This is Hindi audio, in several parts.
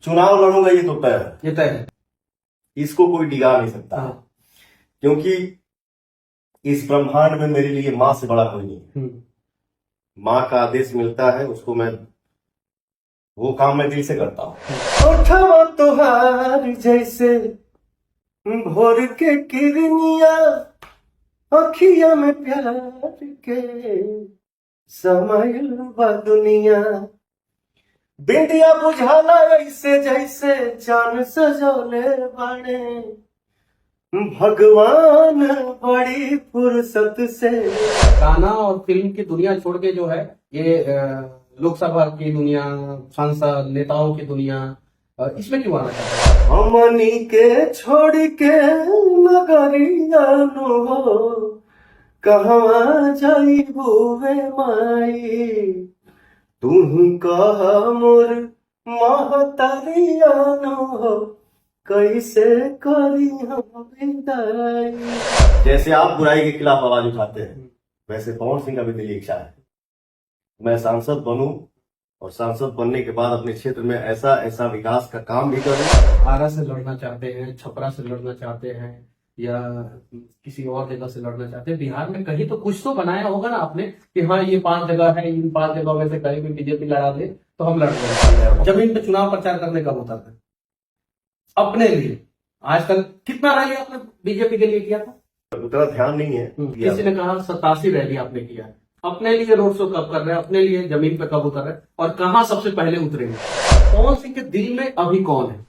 चुनाव लड़ूंगा ये तो तय है, ये तय है। इसको कोई डिगा नहीं सकता। हाँ। क्योंकि इस ब्रह्मांड में मेरे लिए माँ से बड़ा कोई नहीं है। माँ का आदेश मिलता है, उसको मैं वो काम मैं दिल से करता हूँ। उठवा तुहार जैसे भोर के किरनिया, अखिया में प्यार के समाइल बा दुनिया। बिंदिया बुझाला ऐसे जैसे चांद सजौले बाड़े भगवान बड़ी फुर्सत से। गाना और फिल्म की दुनिया छोड़ के जो है ये लोकसभा की दुनिया, सांसद नेताओं की दुनिया, इसमें क्यों आना चाहते हैं? हमनी के छोड़ के नगरिया नो हो, कहवा जाइबू वे माई, तू कह मोर महतरिया नो हो, कैसे करी हम विदाई। जैसे आप बुराई के खिलाफ आवाज उठाते हैं, वैसे पवन सिंह का भी दिली इच्छा है मैं सांसद बनूं और सांसद बनने के बाद अपने क्षेत्र में ऐसा ऐसा विकास का काम भी करूं। आरा से लड़ना चाहते हैं, छपरा से लड़ना चाहते हैं, या किसी और जगह से लड़ना चाहते हैं? बिहार में कहीं तो कुछ तो बनाया होगा ना आपने कि हाँ ये 5 जगह है, इन 5 जगहों में से कहीं भी बीजेपी लड़ा दे तो हम लड़ देंगे। जमीन पे चुनाव प्रचार करने कब होता था अपने लिए? आज तक कितना रैली आपने बीजेपी के लिए किया था? उतना ध्यान नहीं है। किसी ने कहा 87 रैली आपने किया है। अपने लिए रोड शो कब कर रहे हैं? अपने लिए जमीन पे कब उतर रहे हैं? और कहाँ सबसे पहले उतरेंगे? पवन सिंह के दिल में अभी कौन है?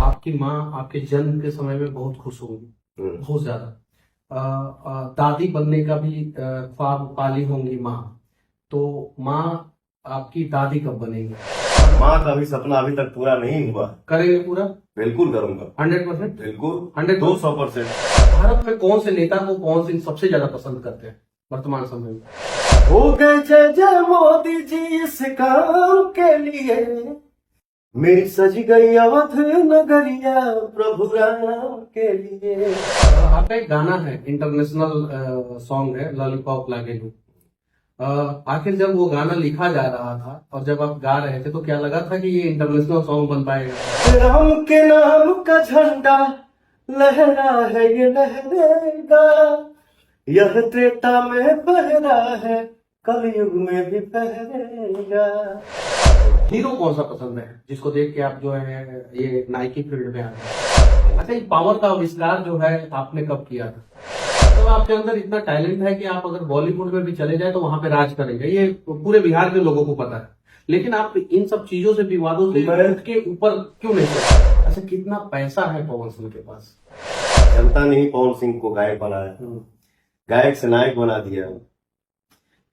आपकी माँ आपके जन्म के समय में बहुत खुश होंगी, बहुत ज्यादा। दादी बनने का भी ख्वाब पाली होंगी माँ, तो माँ आपकी दादी कब बनेगी? माँ का भी सपना अभी तक पूरा नहीं हुआ। करेंगे पूरा? बिल्कुल करूंगा। 100%? बिल्कुल 200%। भारत में कौन से नेता को पवन सिंह सबसे ज्यादा पसंद करते हैं वर्तमान समय में? हो गए जय जय मोदी जी इस काम के लिए, मेरी सज गई अवध नगरिया प्रभु राम के लिए। आपका एक गाना है, इंटरनेशनल सॉन्ग है, लॉलीपॉप लागेलू। आखिर जब वो गाना लिखा जा रहा था और जब आप गा रहे थे तो क्या लगा था कि ये इंटरनेशनल सॉन्ग बन पाएगा? राम के नाम का झंडा लहरा है, ये लहरेगा, यह त्रेता में बहरा है, कलयुग में भी फहरेगा। हीरो कौन सा पसंद है जिसको देख के आप जो है ये नाइकी फील्ड में आ गए? अच्छा, ये पावर का आविष्कार जो है आपने कब किया था? तो आपके अंदर इतना टैलेंट है कि आप अगर बॉलीवुड में भी चले जाए तो वहां पे राज करेंगे, ये पूरे बिहार के लोगों को पता है। लेकिन आप इन सब चीजों से, विवादों से के ऊपर क्यों नहीं सोचते? अच्छा, कितना पैसा है पवन सिंह के पास? जनता ने ही पवन सिंह को गायक बनाया, गायक से नायक बना दिया।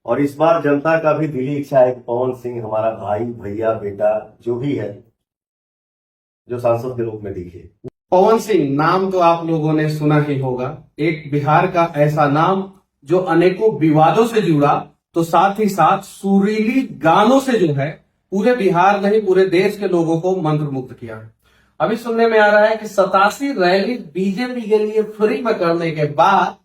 और इस बार जनता का भी दिली इच्छा है कि पवन सिंह हमारा भाई, भैया, बेटा जो भी है, जो सांसद के रूप में दिखे। पवन सिंह नाम तो आप लोगों ने सुना ही होगा, एक बिहार का ऐसा नाम जो अनेकों विवादों से जुड़ा, तो साथ ही साथ सुरीली गानों से जो है पूरे बिहार नहीं पूरे देश के लोगों को मंत्रमुग्ध किया। अभी सुनने में आ रहा है कि 87 रैली बीजेपी के लिए फ्री में करने के बाद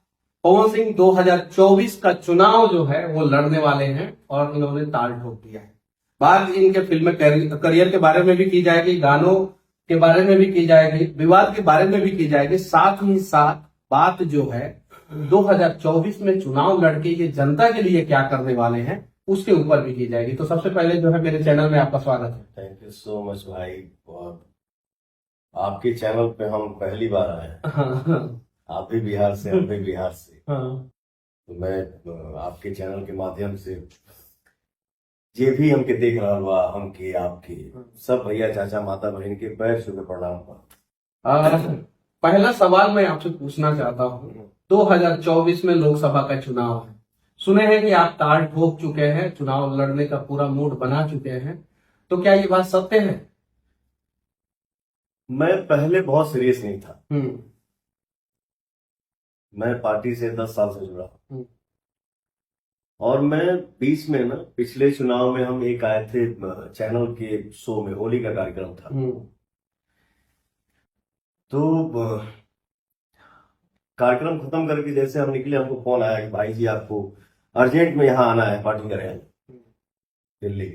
पवन सिंह 2024 का चुनाव जो है वो लड़ने वाले हैं और इन्होंने ताल ठोक दिया है। बात इनके फिल्म करियर के बारे में भी की जाएगी, गानों के बारे में भी की जाएगी, विवाद के बारे में भी की जाएगी, साथ ही साथ बात जो है 2024 में चुनाव लड़के ये जनता के लिए क्या करने वाले हैं उसके ऊपर भी की जाएगी। तो सबसे पहले जो है मेरे चैनल में आपका स्वागत है। थैंक यू सो मच भाई। और आपके चैनल पे हम पहली बार आए हैं। हाँ। आप भी बिहार से, हम भी बिहार से। हाँ। तो मैं आपके चैनल के माध्यम से जे भी हमके देख रहा हुआ, हमके आपके सब भैया, चाचा, माता, बहन के पैर छू के प्रणाम। पहला सवाल मैं आपसे पूछना चाहता हूँ, 2024 में लोकसभा का चुनाव है, सुने हैं कि आप ताल ठोक चुके हैं, चुनाव लड़ने का पूरा मूड बना चुके हैं, तो क्या ये बात सत्य है? मैं पहले बहुत सीरियस नहीं था। मैं पार्टी से 10 साल से जुड़ा और मैं बीच में ना, पिछले चुनाव में हम एक आए थे चैनल के शो में, होली का कार्यक्रम था। तो कार्यक्रम खत्म करके जैसे हम निकले, हमको फोन आया कि भाई जी आपको अर्जेंट में यहाँ आना है, पार्टी करें दिल्ली।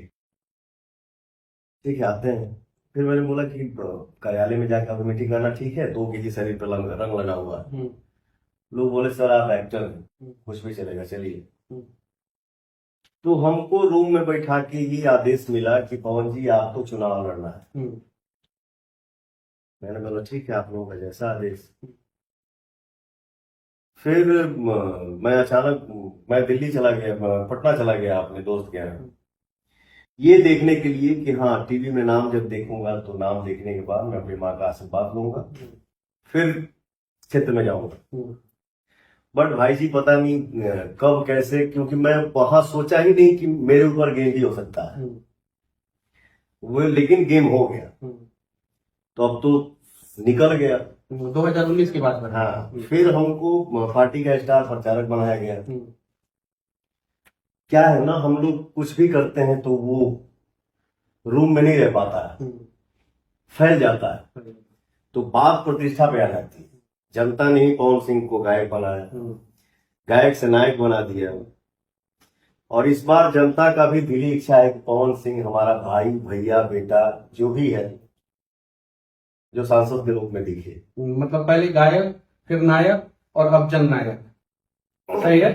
ठीक है, आते हैं। फिर मैंने बोला कि कार्यालय में जाकर अभी मीटिंग करना ठीक है, 2 केजी शरीर पर रंग लगा हुआ है। लोग बोले सर आप एक्टर हैं, कुछ भी चलेगा, चलिए। तो हमको रूम में बैठा के ही आदेश मिला कि पवन जी आपको चुनाव लड़ना है। मैंने बोला ठीक है, आप लोगों का जैसा आदेश। फिर मैं अचानक मैं दिल्ली चला गया, पटना चला गया अपने दोस्त के यहाँ, ये देखने के लिए कि हाँ टीवी में नाम जब देखूंगा तो नाम देखने के बाद मैं अपनी माँ का आशीर्वाद लूंगा, फिर क्षेत्र में जाऊंगा। बट भाई जी पता नहीं कब कैसे, क्योंकि मैं वहां सोचा ही नहीं कि मेरे ऊपर गेम भी हो सकता है वो, लेकिन गेम हो गया। तो अब तो निकल गया 2019 के बाद में। हाँ, फिर हमको पार्टी का स्टार प्रचारक बनाया गया। क्या है ना, हम लोग कुछ भी करते हैं तो वो रूम में नहीं रह पाता है, फैल जाता है, तो बात प्रतिष्ठा पे आ जाती है। जनता ने ही पवन सिंह को गायक बनाया, गायक से नायक बना दिया, और इस बार जनता का भी दिली इच्छा है कि पवन सिंह हमारा भाई, भैया, बेटा जो भी है, जो सांसद के रूप में दिखे। मतलब पहले गायक, फिर नायक, और अब जननायक, सही है।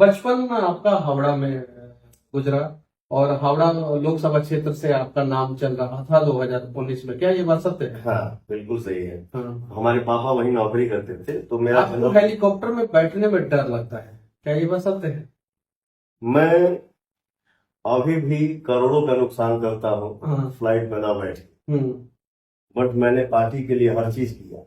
बचपन आपका हावड़ा में गुजरा, और हावड़ा लोकसभा क्षेत्र से आपका नाम चल रहा था 2019 में, क्या ये बात सत्य है? हाँ बिल्कुल सही है। हाँ। हमारे पापा वही नौकरी करते थे, तो मेरा आपको हेलीकॉप्टर में बैठने में डर लगता है, क्या ये बात सत्य है? मैं अभी भी करोड़ों का नुकसान करता हूँ हाँ। फ्लाइट में ना बैठ, बट मैंने पार्टी के लिए हर चीज किया।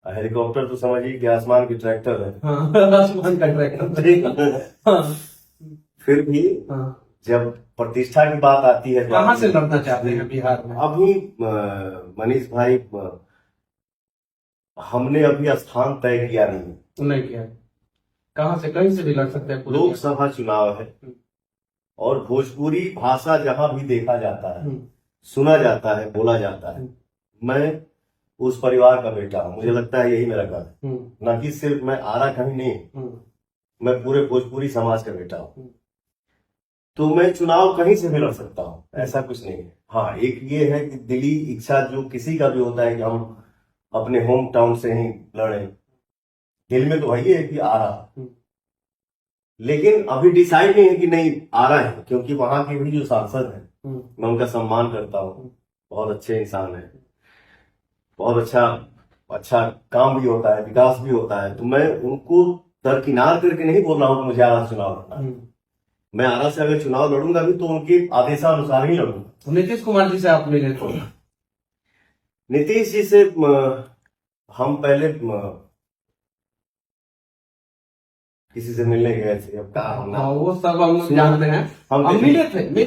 हेलीकॉप्टर तो समझिए कि आसमान की ट्रैक्टर है। हाँ, आसमान का ट्रैक्टर। हाँ। फिर भी जब प्रतिष्ठा की बात आती है, कहाँ से लड़ना चाहते हैं बिहार में? अभी मनीष भाई, हमने अभी स्थान तय किया नहीं किया। कहाँ से, कहीं से भी लड़ सकते हैं। लोकसभा चुनाव है, और भोजपुरी भाषा जहां भी देखा जाता है, सुना जाता है, बोला जाता है, मैं उस परिवार का बेटा हूं। मुझे लगता है यही मेरा घर है, ना कि सिर्फ मैं आरा कहीं नहीं, मैं पूरे भोजपुरी समाज का बेटा हूं। तो मैं चुनाव कहीं से भी लड़ सकता हूं, ऐसा कुछ नहीं है। हाँ, एक ये है कि दिली इच्छा जो किसी का भी होता है कि हम अपने होम टाउन से ही लड़े, दिल में तो वही है कि आरा, लेकिन अभी डिसाइड नहीं है कि नहीं आरा है, क्योंकि वहां के भी जो सांसद हैं मैं उनका सम्मान करता हूँ, बहुत अच्छे इंसान है, बहुत अच्छा काम भी होता है, विकास भी होता है। तो मैं उनको दरकिनार करके नहीं बोल रहा हूँ कि मुझे आरा से चुनाव लड़ना है। मैं आरा से अगर चुनाव लड़ूंगा भी तो उनके आदेशानुसार ही लड़ूंगा। नीतीश कुमार जी से आप मिले थे? नीतीश जी से हम पहले किसी से मिलने गए थे, अब कहा हम हाँ, वो सब हम लोग जानते हैं। हम मिले थे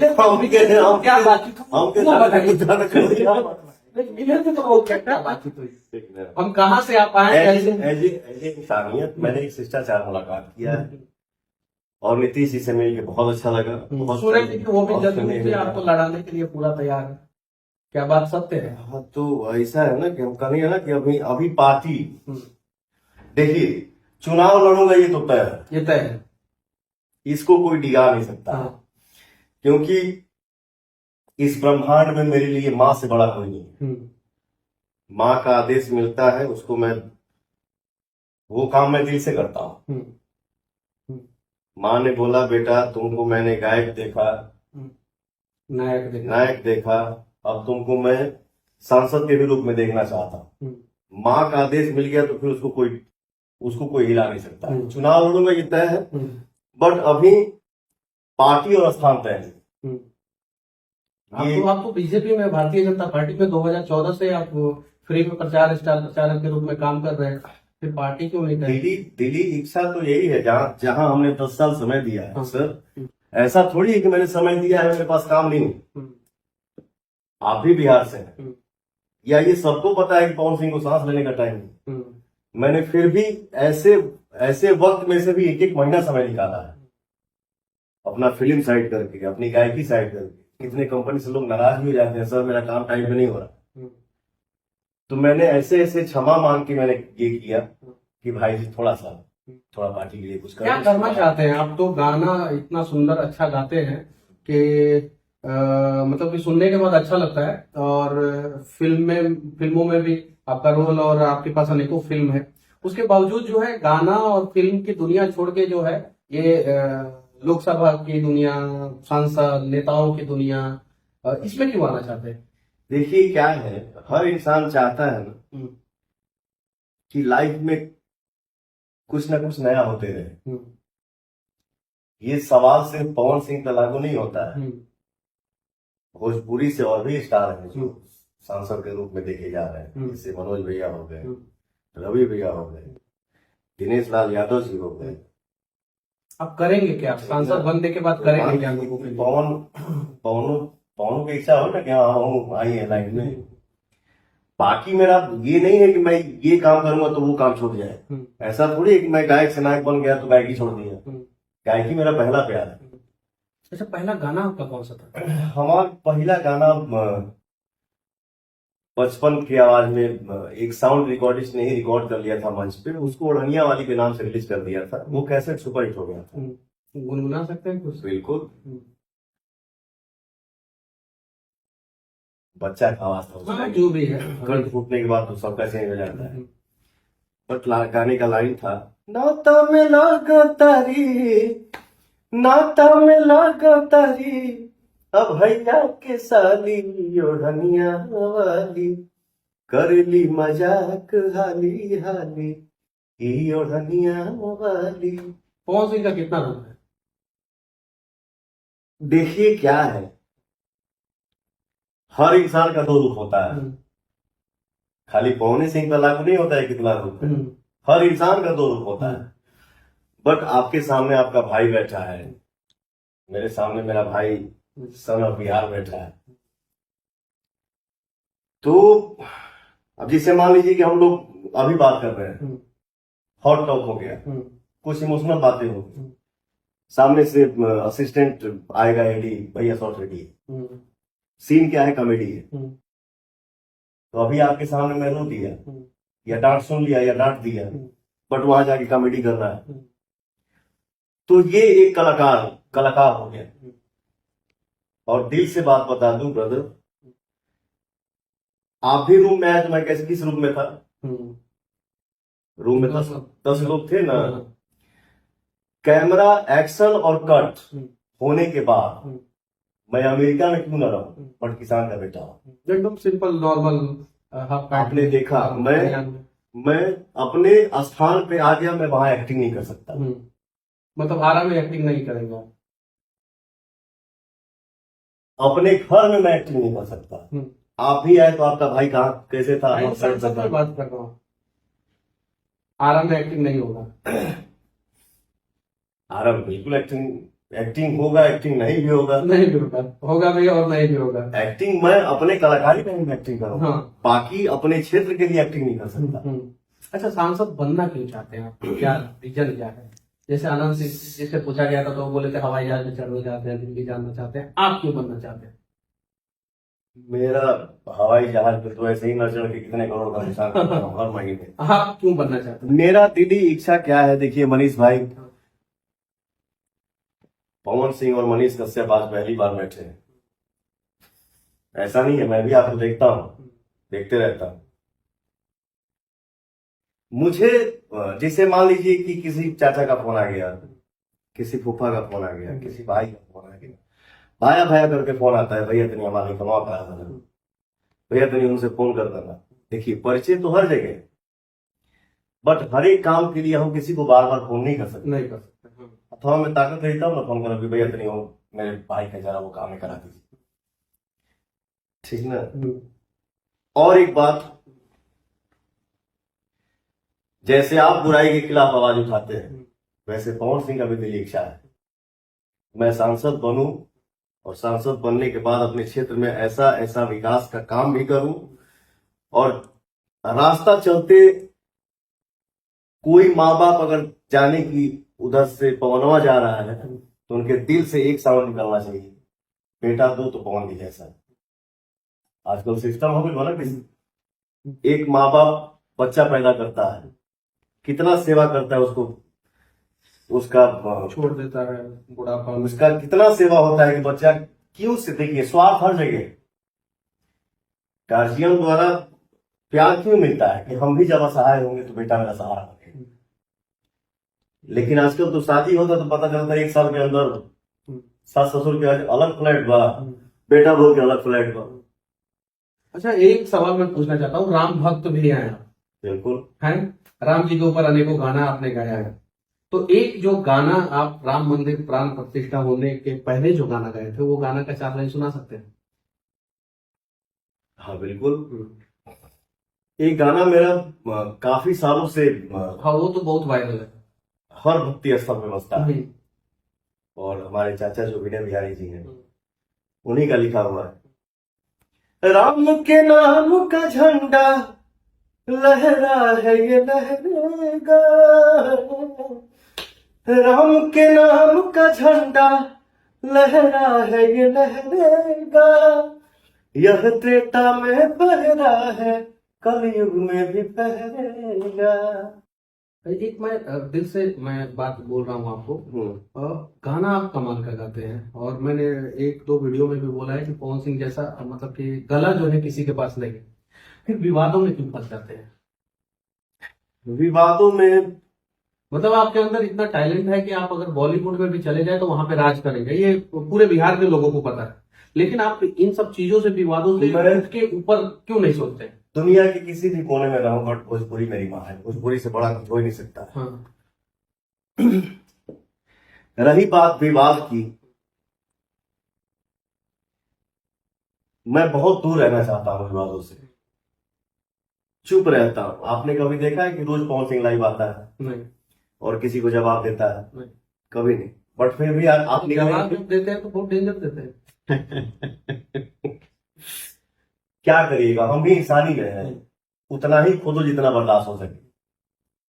क्या बातचीत मिले थे तो वो क्या बातचीत हुई? हम कहाँ से आप आए? एज इंसानियत मैंने एक शिष्टाचार मुलाकात किया है, और नीतीश जी से मिल के बहुत अच्छा लगा। सूरज जी वो भी जल्दी से आपको लड़ाने के लिए पूरा तैयार है, क्या बात सत्य है? हाँ, तो ऐसा है ना कि हम कहेंगे ना कि अभी पार्टी, देखिए चुनाव लड़ूंगा ये तो तय है, ये तय है, इसको कोई डिगा नहीं सकता। क्योंकि इस ब्रह्मांड में मेरे लिए माँ से बड़ा कोई नहीं। माँ का आदेश मिलता है, उसको वो काम मैं दिल से करता हूँ। माँ ने बोला बेटा तुमको मैंने गायक देखा, नायक देखा, अब तुमको मैं सांसद के भी रूप में देखना चाहता हूँ। माँ का आदेश मिल गया तो फिर उसको कोई हिला नहीं सकता। चुनाव लड़ूंगा ये तय है, बट अभी पार्टी और स्थान तय नहीं। आपको बीजेपी में, भारतीय जनता पार्टी में 2014 से आप फ्री में स्टार प्रचारक के रूप में काम कर रहे हैं, फिर पार्टी क्यों नहीं करें? दिली इच्छा तो यही है, जहां हमने 10 साल समय दिया है। सर ऐसा थोड़ी है कि मैंने समय दिया है मेरे पास काम नहीं। आप भी बिहार से हैं, या ये सबको पता है कि पवन सिंह को सांस लेने का टाइम नहीं। मैंने फिर भी ऐसे वक्त में से भी एक महीना समय निकाला है, अपना फिल्म साइड करके, अपनी गायकी साइड करके। कितने कंपनी से लोग नाराज भी हो जाते हैं, सर मेरा काम टाइम पे नहीं हो रहा। तो मैंने ऐसे क्षमा मांग के मैंने ये किया कि भाई जी थोड़ा पार्टी के लिए कुछ क्या करना चाहते हैं आप? तो गाना इतना सुंदर अच्छा गाते हैं कि मतलब कि सुनने के बाद अच्छा लगता है। और फिल्मों में भी आपका रोल, और आपके पास अनेकों फिल्म है। उसके बावजूद जो है गाना और फिल्म की दुनिया छोड़ के जो है ये लोकसभा की दुनिया, सांसद नेताओं की दुनिया, इसमें क्यों आना चाहते हैं? देखिए क्या है, हर इंसान चाहता है ना हम्म, कि लाइफ में कुछ ना कुछ नया होते रहे। हम्म, ये सवाल सिर्फ पवन सिंह पे लागू नहीं होता है, हम्म, भोजपुरी से और भी स्टार हैं जो हम्म, सांसद के रूप में देखे जा रहे हैं। जैसे मनोज भैया हो गए, हम्म। रवि भैया हो गए, दिनेश लाल यादव जी हो गए। आप करेंगे क्या सांसद बनने के बाद, करेंगे क्या लोगों के लिए? पवन पवन पवन की इच्छा हो ना कि हाँ हूँ आई है लाइन में। बाकी मेरा ये नहीं है कि मैं ये काम करूंगा तो वो काम छूट जाए। ऐसा थोड़ी है कि मैं गायक से नायक बन गया तो गायकी छोड़ दिया। गायकी मेरा पहला प्यार है। अच्छा, पहला गाना आपका कौन सा था? हमारा पहला गाना बचपन की आवाज में एक साउंड रिकॉर्डिस्ट ने ही रिकॉर्ड कर लिया था मंच पे, उसको ओढ़निया वाली के नाम से रिलीज कर दिया था। वो कैसेट सुपर हिट हो गया था। गुनगुना सकते हैं कुछ? बिल्कुल, बच्चा का आवाज था उसका। हाँ, जो भी है। कंठ फूटने के बाद तो सबका चेंज हो जाता है। बट गाने का लाइन था, नाता में लागा तारी, नाता में लागा तारी, अब भैया के साली ओढ़निया वाली, करेली मजाक हाली हाली, ई ओढ़निया वाली। पवन सिंह का कितना रोल है? देखिए क्या है, हर इंसान का दो रूप होता है। खाली पवन सिंह का लागू नहीं होता है कितना रूप है। हर इंसान का दो रूप होता है। बट आपके सामने आपका भाई बैठा है, मेरे सामने मेरा भाई सन ऑफ बिहार बैठा है। तो अब जिसे मान लीजिए कि हम लोग अभी बात कर रहे हैं, हॉट टॉक हो गया, कुछ इमोशनल बातें हो गई, सामने से असिस्टेंट आएगा, एडी भैया शॉर्ट रेडी, सीन क्या है, कॉमेडी है। तो अभी आपके सामने मैं रो दिया या डांट सुन लिया या डांट दिया, बट वहां जाके कॉमेडी कर रहा है, तो ये एक कलाकार हो गया। और दिल से बात बता दूं ब्रदर, आप भी रूम में आए तो मैं कैसे, किस रूम में था? रूम में 10 लोग थे ना। कैमरा एक्शन और कट होने के बाद मैं अमेरिका में क्यों ना रहूं, बट किसान का बेटा हूं। एकदम सिंपल नॉर्मल हाफ पैंट। आपने देखा, मैं अपने स्थान पे आ गया, मैं वहां एक्टिंग नहीं कर सकता। मतलब आराम में एक्टिंग नहीं करेंगे आप? अपने घर में मैं एक्टिंग नहीं कर सकता। आप भी आए तो आपका भाई कहाँ कैसे था? सब मैं बात कर रहा हूँ, आराम में एक्टिंग नहीं होगा। आराम बिल्कुल एक्टिंग होगा, एक्टिंग नहीं भी होगा। नहीं भी होगा, होगा भी और नहीं भी होगा। एक्टिंग मैं अपने कलाकारी में एक्टिंग करूंगा। हाँ। बाकी अपने क्षेत्र के लिए एक्टिंग नहीं कर सकता। अच्छा, सांसद बनना क्यों चाहते हैं आप? क्या रीजन क्या है? जैसे आनंद सिंह जिससे पूछा गया था तो वो बोले थे हवाई जहाज में चढ़ना चाहते हैं, दिल्ली जाना चाहते हैं। आप क्यों बनना चाहते हैं? मेरा हवाई जहाज पे तो ऐसे ही न चढ़ के कितने करोड़ का निशान करता हूं हर महीने। आप क्यों बनना चाहते हैं? मेरा दिली इच्छा क्या है, देखिए मनीष भाई, पवन सिंह और मनीष कश्यप आज पहली बार बैठे हैं। ऐसा नहीं है, मैं भी आपको देखता हूं, देखते रहता हूं। मुझे जैसे मान लीजिए कि किसी चाचा का फोन आ गया, किसी फूफा का फोन आ गया, किसी भाई का फोन आ गया, भाया भाया करके फोन आता है, भैया तनी हमारे कमा करा देना, भैया तनी उनसे फोन कर देना। देखिए परिचय तो हर जगह, बट हर एक काम के लिए हम किसी को बार बार फोन नहीं कर सकते। नहीं कर सकते। अथवा मैं ताकत रहता हूँ ना फोन करना, भैया तनी हो मेरे भाई का जरा वो काम करा दीजिए, ठीक ना। और एक बात, जैसे आप बुराई के खिलाफ आवाज उठाते हैं, वैसे पवन सिंह का भी दिली इच्छा है मैं सांसद बनूं, और सांसद बनने के बाद अपने क्षेत्र में ऐसा ऐसा विकास का काम भी करूं, और रास्ता चलते कोई माँ बाप अगर जाने की उधर से पवनवा जा रहा है तो उनके दिल से एक साउंड निकलना चाहिए, बेटा दो तो पवन की जैसा। आजकल सिस्टम हो गया ना कि एक माँ बाप बच्चा पैदा करता है, कितना सेवा करता है उसको, उसका छोड़ देता है बुढ़ापा में। उसका कितना सेवा होता है कि बच्चा क्यों से देखिए स्वार्थ हर जगह। गार्जियन द्वारा प्यार क्यों मिलता है कि हम भी जब असहाय होंगे तो बेटा मेरा सहारा बने। लेकिन आजकल तो शादी होता तो पता चलता है 1 साल के अंदर सास ससुर के अलग फ्लैट बा, बेटा बहू के अलग फ्लैट बा। अच्छा, एक सवाल मैं पूछना चाहता हूँ, राम भक्त भी हैं आप, बिल्कुल हैं? राम जी के ऊपर अनेकों गाना आपने गाया है, तो एक जो गाना आप राम मंदिर प्राण प्रतिष्ठा होने के पहले जो गाना गाए थे, वो गाना का 4 लाइन सुना सकते हैं? हाँ बिल्कुल। एक गाना मेरा काफी सालों से हाँ, वो तो बहुत वायरल है। हर भक्ति स्थल में बजता है, हम्म, और हमारे चाचा जो विनय बिहारी जी हैं उन्हीं का लिखा हुआ है। राम के नाम का झंडा लहरा है ये लहरेगा, राम के नाम का झंडा लहरा है ये लहरेगा, यह त्रेता में फहरा है कलयुग में भी फहरेगा। एक मैं दिल से मैं बात बोल रहा हूँ आपको, गाना आप कमाल का गाते हैं, और मैंने 1-2 वीडियो में भी बोला है कि पवन सिंह जैसा मतलब कि गला जो है किसी के पास नहीं है, फिर विवादों में क्यों फंस जाते हैं? विवादों में मतलब आपके अंदर इतना टैलेंट है कि आप अगर बॉलीवुड में भी चले जाए तो वहां पे राज करेंगे, ये पूरे बिहार के लोगों को पता है, लेकिन आप इन सब चीजों से, विवादों से उठ के ऊपर क्यों नहीं सोचते? दुनिया के किसी भी कोने में रहूं बट भोजपुरी मेरी माँ है, भोजपुरी से बड़ा कुछ हो ही नहीं सकता। हाँ। रही बात विवाद की, मैं बहुत दूर रहना चाहता हूँ विवादों से, चुप रहता हूँ। आपने कभी देखा है कि रोज पवन सिंह लाइव आता है नहीं। और किसी को जवाब देता है? नहीं। कभी नहीं। बट फिर भी आप जवाब जब देते हैं तो बहुत डेंजर देते हैं। क्या करिएगा, हम भी इंसान ही हैं, उतना ही खोदो जितना बर्दाश्त हो सके।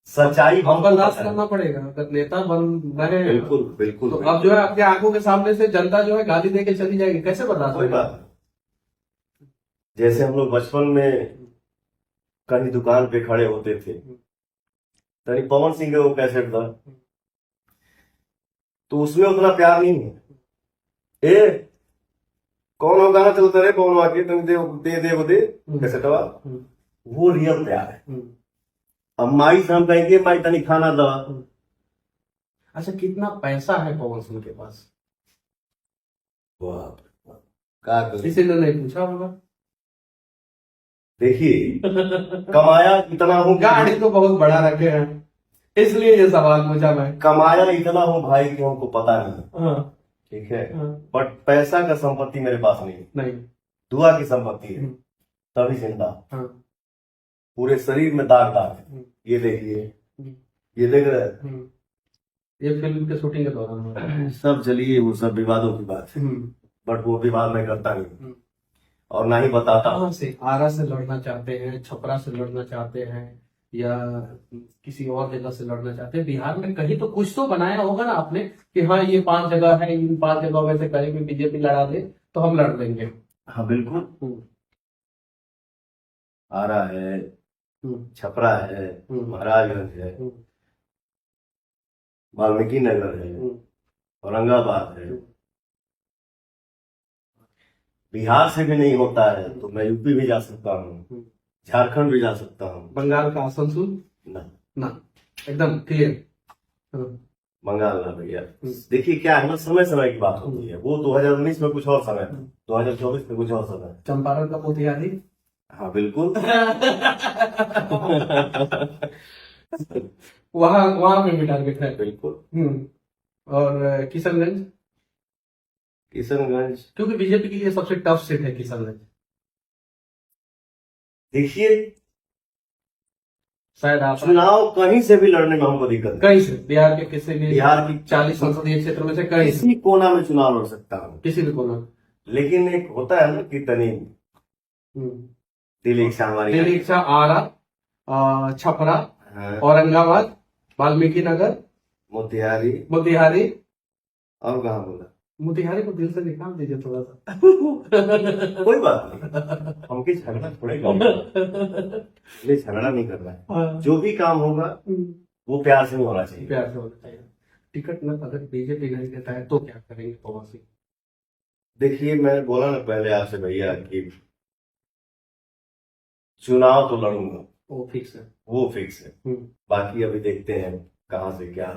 सच्चाई हम बर्दाश्त करना पड़ेगा अगर नेता बन रहे हैं। बिल्कुल बिल्कुल। तो अब जो है आपके आंखों के सामने से जनता जो है गाली दे के चली जाएगी, कैसे बर्दाश्त कोई होगा? बात नहीं। जैसे हम लोग बचपन में कहीं दुकान पे खड़े होते थे, तनी पवन सिंह के वो कैसेट था, तो उसमें उतना प्यार नहीं है। ए कौन हो गाना चलता रहे पवन आके तुम दे कैसेटवा, वो रियल प्यार है। अब माई से हम कहेंगे माई तनी खाना दवा। अच्छा, कितना पैसा है पवन सिंह के पास? क्या करें? किसी ने नहीं पूछा होगा। देखिए कमाया इतना हूँ, गाड़ी तो बहुत बड़ा रखे हैं, इसलिए ये सवाल पूछा मैं। कमाया इतना हूँ भाई कि हमको पता नहीं। हाँ, ठीक है, हाँ। बट पैसा का संपत्ति मेरे पास नहीं, नहीं। दुआ की संपत्ति है, तभी जिंदा। हाँ। पूरे शरीर में दाग है, ये देखिए, ये देख रहे हैं, ये फिल्म के शूटिंग के दौरान सब चलिए वो सब विवादों की बात है, बट वो विवाद मैं करता नहीं और ना ही बताता। कहाँ से, आरा से लड़ना चाहते हैं, छपरा से लड़ना चाहते हैं, या किसी और जगह से लड़ना चाहते हैं? बिहार में कहीं तो कुछ तो बनाया होगा ना आपने कि हाँ ये 5 जगह है, इन 5 जगह में से कहीं भी बीजेपी लड़ा दे तो हम लड़ देंगे। हाँ बिल्कुल, आरा है, छपरा है, महाराजगंज है, वाल्मीकि नगर है, औरंगाबाद है। बिहार से भी नहीं होता है तो मैं यूपी भी जा सकता हूँ, झारखंड भी जा सकता हूँ। बंगाल का आसनसोल ना एकदम क्लियर। बंगाल ना भैया। देखिए क्या है ना, समय समय की बात होती है, वो 2019 में कुछ और समय, 2024 में कुछ और समय। चंपारण का मोतिहारी। हाँ बिल्कुल। वहां पे भी टारगेट है। बिल्कुल। और किशनगंज क्योंकि बीजेपी के लिए सबसे टफ सीट है किशनगंज। देखिए शायद आप चुनाव कहीं से भी लड़ने में हमको दिक्कत नहीं, कहीं से बिहार के किसी भी, बिहार की 40 संसदीय क्षेत्र में से कहीं से किसी कोना में चुनाव लड़ सकता हूँ, किसी भी कोना। लेकिन एक होता है ना कि तनी दिल इच्छा हमारी, दिल्ली इच्छा, आरा, छपरा, औरंगाबाद, वाल्मीकि नगर, मोतिहारी। और कहाँ बोला? मोतिहारी को दिल से निकाल दीजिए थोड़ा सा। कोई बात नहीं, हमके झगड़ा थोड़े ये झगड़ा नहीं करना है। जो भी काम होगा वो प्यार से होना चाहिए। प्यार से होना चाहिए। टिकट न अगर बीजेपी नहीं देता है तो क्या करेंगे पवन सिंह? देखिए, मैंने बोला ना पहले आपसे भैया कि चुनाव तो लड़ूंगा, वो फिक्स है। वो फिक्स है। बाकी अभी देखते हैं कहाँ से क्या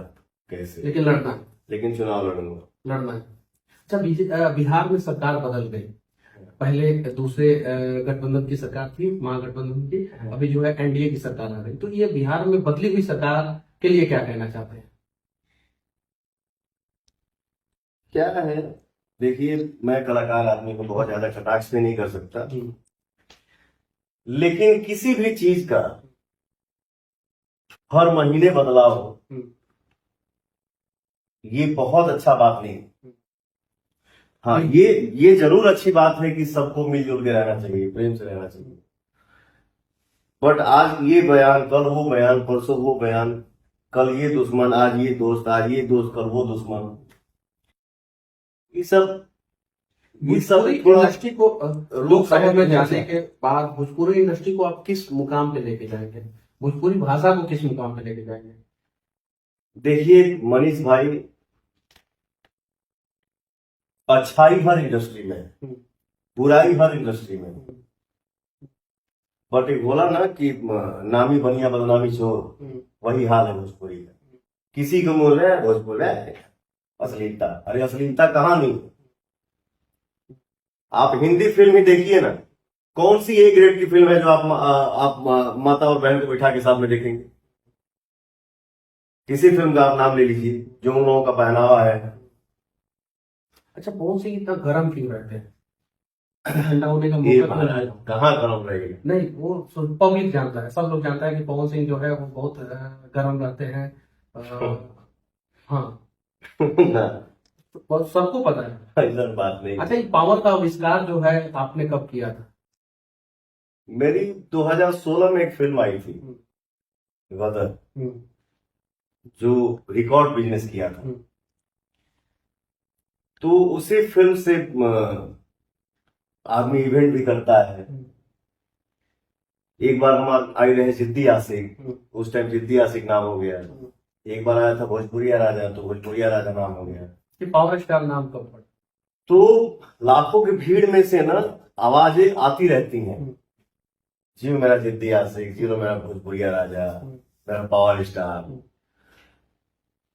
कैसे, लेकिन लड़ना है। लेकिन चुनाव लड़ूंगा। लड़ना है। अच्छा, बिहार में सरकार बदल गई। पहले दूसरे गठबंधन की सरकार थी, महागठबंधन की। अभी जो है एनडीए की सरकार आ गई। तो ये बिहार में बदली हुई सरकार के लिए क्या कहना चाहते हैं? क्या है, देखिए, मैं कलाकार आदमी को बहुत ज्यादा कटाक्ष भी नहीं कर सकता, लेकिन किसी भी चीज का हर महीने बदलाव हो, ये बहुत अच्छा बात नहीं। हाँ, ये जरूर अच्छी बात है कि सबको मिलजुल के रहना चाहिए, प्रेम से रहना चाहिए। बट आज ये बयान, कल वो बयान, परसों वो बयान, कल ये दुश्मन, आज ये दोस्त, आज ये दोस्त, कल वो दुश्मन, ये सब भोजपुरी थोड़ा इंडस्ट्री को लोकसभा में जाने के बाद भोजपुरी इंडस्ट्री को आप किस मुकाम पे लेके जाएंगे? भोजपुरी भाषा को किस मुकाम पे लेके जाएंगे? देखिए मनीष भाई, अच्छाई हर इंडस्ट्री में, बुराई हर इंडस्ट्री में, बट एक बोला ना कि नामी बनिया बदनामी चोर, वही हाल है भोजपुरी का। किसी को बोल रहे हैं भोजपुरी है अश्लीलता, अरे अश्लीलता कहाँ नहीं। आप हिंदी फिल्म ही देखिए ना, कौन सी ए ग्रेड की फिल्म है जो आप माता और बहन को बिठा के साथ में देखेंगे? किसी फिल्म का आप नाम ले लीजिए जो उन लोगों का पहनावा है। अच्छा, पवन सिंह इतना गर्म क्यों रहते हैं? ठंडा होने का ये मौका क्यों नहीं मिलता? कहाँ गर्म रहेगा? नहीं, वो पब्लिक जानता है, सब लोग जानता है कि पवन सिंह जो है वो बहुत गर्म रहते हैं। हाँ, ना, तो सबको पता है। ऐसा बात नहीं। अच्छा, ये पावर का आविष्कार जो है आपने कब किया था? मेरी 2016 में एक फिल्म आई थी गदर, जो रिकॉर्ड बिजनेस किया था। तो उसी फिल्म से आदमी इवेंट भी करता है। एक बार हम आए रहे जिद्दी आशिक, उस टाइम जिद्दी आशिक नाम हो गया। एक बार आया था भोजपुरिया राजा, तो भोजपुरिया राजा नाम हो गया। ये पावर स्टार नाम कब पड़ा? तो लाखों की भीड़ में से ना आवाजें आती रहती हैं, जी मेरा जिद्दी आशिक, जी मेरा भोजपुरिया राजा, मेरा पावर स्टार।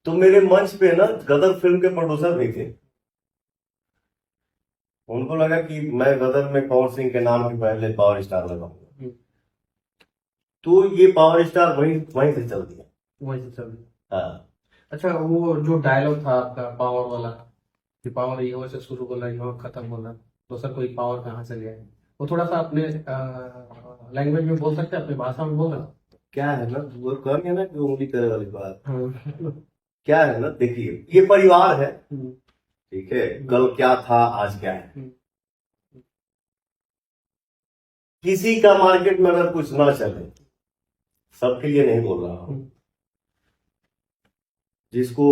तो मेरे मंच पे ना गदर फिल्म के प्रोड्यूसर भी थे। उनको लगा कि मैं गदर में पवन सिंह के नाम के पहले पावर स्टार लगाऊंगा, तो ये पावर स्टार वहीं से चल दिया। वहीं से चल दिया। हाँ। अच्छा, वो जो डायलॉग था आपका पावर वाला, कि पावर यहाँ से शुरू होना यहाँ खत्म होना, तो सर कोई पावर कहाँ से ले आए? वो थोड़ा सा अपने लैंग्वेज में बोल सकते हैं, अपनी भाषा में बोल सकते? क्या है ना, वो कहेंगे ना कि उंगली करे वाली बात। हाँ। क्या है ना, देखिए ये परिवार है, ठीक है, कल क्या था आज क्या है। किसी का मार्केट में अगर कुछ ना चले, सबके लिए नहीं बोल रहा हूं, जिसको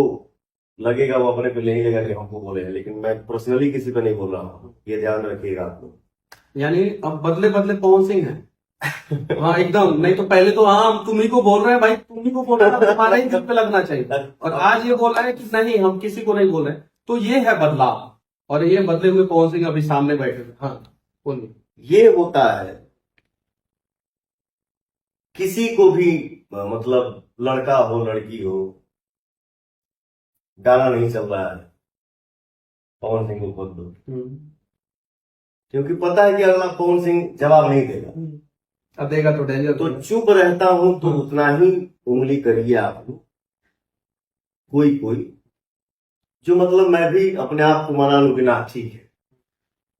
लगेगा वो अपने पे नहीं लेगा कि हमको बोले हैं, लेकिन मैं पर्सनली किसी पे नहीं बोल रहा हूँ, ये ध्यान रखिएगा आप लोग। यानी अब बदले बदले पवन सिंह है। हाँ एकदम, नहीं तो पहले तो हाँ हम तुम्ही को बोल रहे हैं भाई, तुम्ही को बोल रहे हैं, तुम्हारा ही दिल पे लगना चाहिए। और आज ये बोल रहा है कि नहीं हम किसी को नहीं बोल रहे, तो ये है बदलाव। और ये बदले हुए पवन सिंह अभी सामने बैठे थे। हाँ बोलिए। ये होता है, किसी को भी मतलब लड़का हो लड़की हो, गाना नहीं चल रहा है, पवन सिंह को खोल दो, क्योंकि पता है कि अगला पवन सिंह जवाब नहीं देगा। अब देगा तो डेंजर। तो चुप रहता हूं, तो उतना ही उंगली करिए आप लोग। कोई जो मतलब मैं भी अपने आप को मना लूं कि ना ठीक है,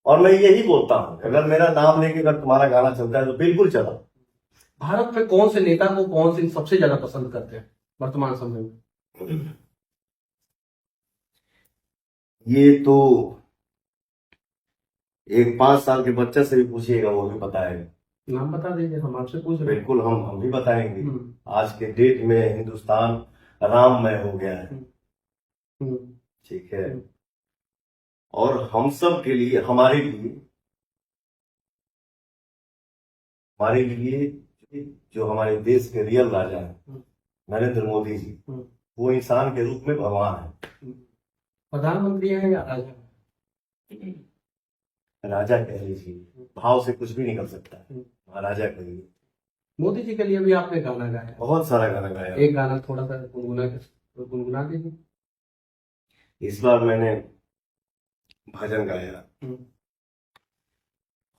और मैं यही बोलता हूं, अगर मेरा नाम लेके अगर तुम्हारा गाना चलता है तो बिल्कुल चला। भारत में कौन से नेता को पवन सिंह सबसे ज्यादा पसंद करते हैं वर्तमान समय में? ये तो एक 5 साल के बच्चे से भी पूछिएगा, वो भी बताएगा। नाम बता दीजिए, हम आपसे पूछ रहे हैं। बिल्कुल, हम भी बताएंगे। आज के डेट में हिंदुस्तान राममय हो गया है, ठीक है, और हम सब के लिए, हमारे लिए जो हमारे देश के रियल राजा है नरेंद्र मोदी जी, वो इंसान के रूप में भगवान है। प्रधानमंत्री है या राजा? राजा कह लीजिए, भाव से कुछ भी निकल सकता है, महाराजा कहिए। मोदी जी के लिए भी आपने गाना गाया, बहुत सारा गाना गाया। एक गाना थोड़ा सा गुनगुना दीजिए। इस बार मैंने भजन गाया।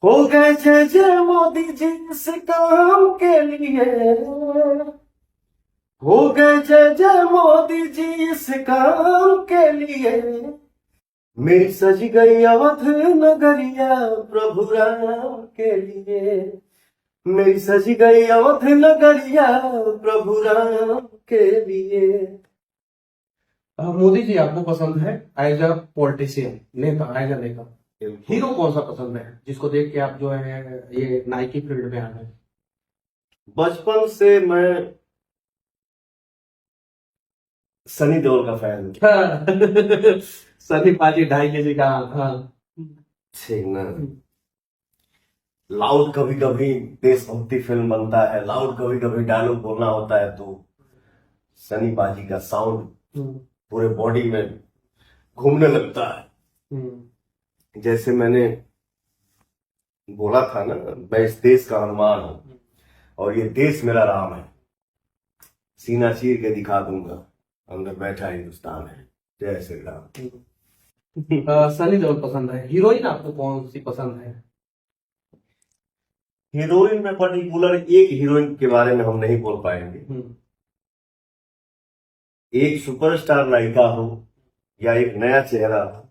हो गए जय जय मोदी जी इस काम के लिए, हो गए जय जय मोदी जी इस काम के लिए, मेरी सज गई अवध नगरिया प्रभु राम के लिए, मेरी सज गई अवध नगरिया प्रभु राम के लिए। मोदी जी आपको पसंद है एज अ पॉलिटिशियन, नेता, एज अ नेता, हीरो कौन सा पसंद है जिसको देख के आप जो है ये नाइकी फील्ड में आ गए? बचपन से मैं सनी देओल का फैन हूँ। सनी पाजी 2.5 kg का, हाँ ठीक ना। लाउड कभी कभी देशभक्ति फिल्म बनता है, लाउड कभी कभी डायलॉग बोलना होता है, तो सनी पाजी का साउंड पूरे बॉडी में घूमने लगता है। जैसे मैंने बोला था ना, मैं इस देश का हनुमान हूं और ये देश मेरा राम है, सीना चीर के दिखा दूंगा, अंदर बैठा हिंदुस्तान है, जय श्री राम। सनी देओल पसंद है। हीरोइन आपको कौन सी पसंद है? हीरोइन में पर्टिकुलर एक हीरोइन के बारे में हम नहीं बोल पाएंगे। एक सुपरस्टार नायिका हो या एक नया चेहरा हो,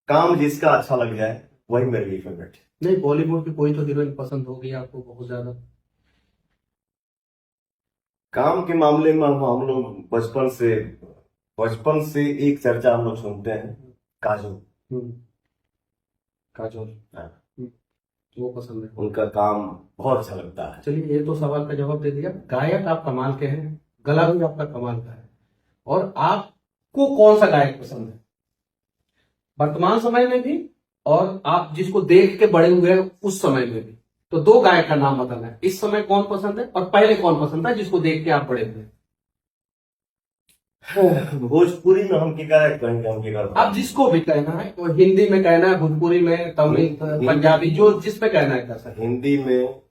काम जिसका अच्छा लग जाए वही मेरे लिए फेवरेट है। नहीं, बॉलीवुड की कोई तो हीरोइन पसंद होगी आपको बहुत ज्यादा? काम के मामले में हम लोग बचपन से एक चर्चा हम लोग सुनते हैं, काजोल। काजोल, हाँ। वो पसंद है। उनका काम बहुत अच्छा लगता है। चलिए, ये तो सवाल का जवाब दे दिया। गायक आप कमाल के हैं, गला भी आपका कमाल का है, और आपको कौन सा गायक पसंद है वर्तमान समय में भी, और आप जिसको देख के बड़े हुए हैं उस समय में भी? तो 2 गायक का नाम बताना है। इस समय कौन पसंद है और पहले कौन पसंद था जिसको देख के आप बड़े हुए? भोजपुरी में हम क्या कहेंगे, हम क्या आप जिसको भी कहना है, वो हिंदी में कहना है, भोजपुरी में, तमिल, पंजाबी, जो जिसमें कहना है कर सकते। हिंदी में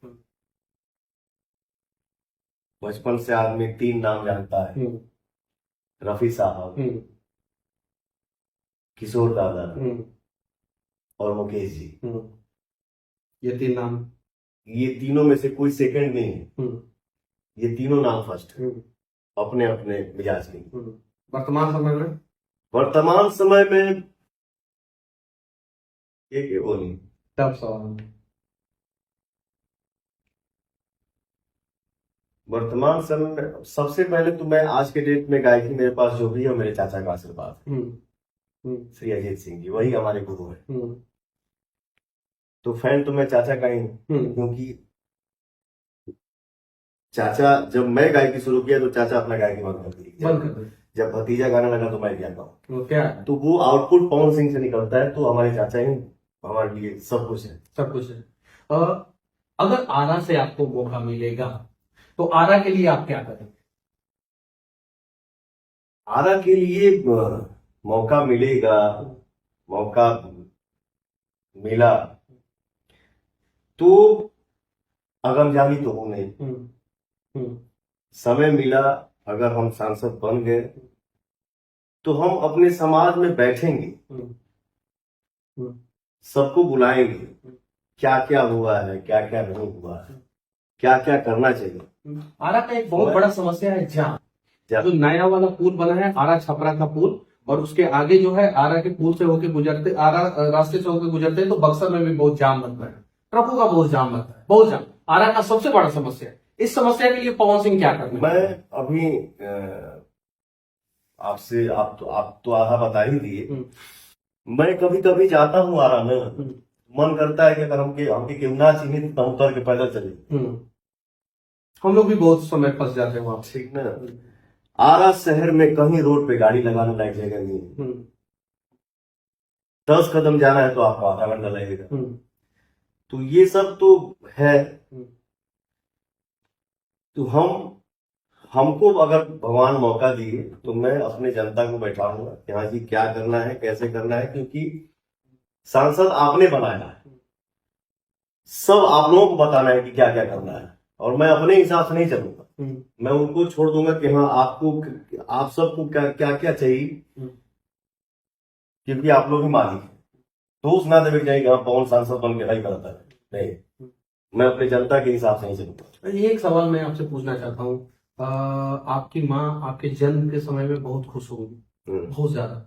बचपन से आदमी 3 नाम जानता है, रफी साहब, किशोर दादा और मुकेश जी। ये 3 नाम, ये तीनों में से कोई सेकंड नहीं है, ये तीनों नाम फर्स्ट है अपने अपने मिजाज में। वर्तमान समय में? वर्तमान समय में एक वो नहीं। टफ सवाल। वर्तमान समय में सबसे पहले तो मैं आज के डेट में गायकी मेरे पास जो भी है मेरे चाचा का आशीर्वाद है, श्री अजीत सिंह जी, वही हमारे गुरु है। तो फैन तो मैं चाचा का ही हूँ, क्योंकि चाचा, जब मैं गायकी शुरू किया तो चाचा अपना गायकी बंद कर दी। जब भतीजा गाना लगा तो मैं क्या गाऊं? क्या? तो वो आउटपुट पवन सिंह से निकलता है, तो हमारे चाचा ही हमारे लिए सब कुछ है। सब कुछ है। अगर आरा से आपको मौका मिलेगा तो आरा के लिए आप क्या करेंगे? आरा के लिए मौका मिलेगा, मौका मिला तो अगमजानी तो हो नहीं, समय मिला, अगर हम सांसद बन गए तो हम अपने समाज में बैठेंगे, सबको बुलाएंगे, क्या क्या हुआ है, क्या क्या नहीं हुआ है, क्या क्या करना चाहिए। आरा का एक बहुत बड़ा समस्या है जाम। जो नया वाला पुल बना है आरा छपरा का पुल, और उसके आगे जो है आरा के पुल से होके गुजरते, आरा रास्ते से होके गुजरते तो बक्सर में भी बहुत जाम लगता है, ट्रकों का बहुत जाम लगता है, बहुत जाम। आरा का सबसे बड़ा समस्या है। इस समस्या के लिए पवन सिंह क्या करते हैं? मैं अभी आपसे आप तो आधा बता ही दिए। मैं कभी कभी जाता हूँ आरा में, मन करता है कि अगर हमके केहू ना चिन्हित तो उतर के पैदल चले। हम लोग भी बहुत समय फंस जाते हैं वहां। ठीक ना। आरा शहर में कहीं रोड पे गाड़ी लगाने लायक जगह नहीं है। 10 कदम जाना है तो आपको आधा घंटा लगेगा। तो ये सब तो है। तो हमको अगर भगवान मौका दिए तो मैं अपने जनता को बैठाऊंगा कि हाँ जी क्या करना है, कैसे करना है, क्योंकि सांसद आपने बनाया है, सब आप लोगों को बताना है कि क्या क्या करना है, और मैं अपने हिसाब से नहीं चलूंगा। मैं उनको छोड़ दूंगा कि हाँ आपको, आप सबको क्या क्या क्या चाहिए, क्योंकि आप लोग ही मालिक हैं। दोस्त ना देवे जाएंगे हाँ पवन सांसद बन के नहीं करता है, नहीं, मैं अपनी जनता के हिसाब से नहीं चलूंगा। एक सवाल मैं आपसे पूछना चाहता हूँ। आपकी माँ आपके जन्म के समय में बहुत खुश होंगी, बहुत ज्यादा।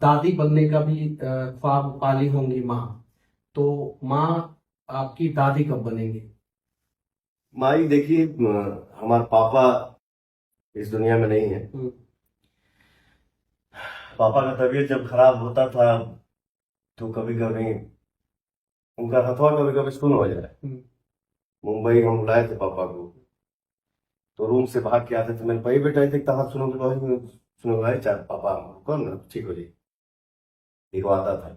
दादी बनने का भी ख्वाब पाली होंगी माँ, तो माँ आपकी दादी कब बनेंगी? माई देखिए, हमारे पापा इस दुनिया में नहीं है। पापा का तबीयत जब खराब होता था तो कभी कभी उनका हथवा कभी कभी सुन हो जाए। मुंबई हम बुलाए थे पापा को, तो रूम से भाग के आते थे। मैंने भाई बेटा देखता हाथ सुनोगे, सुनो भाई चार पापा कौन ना ठीक हो जी, दिखवाता था।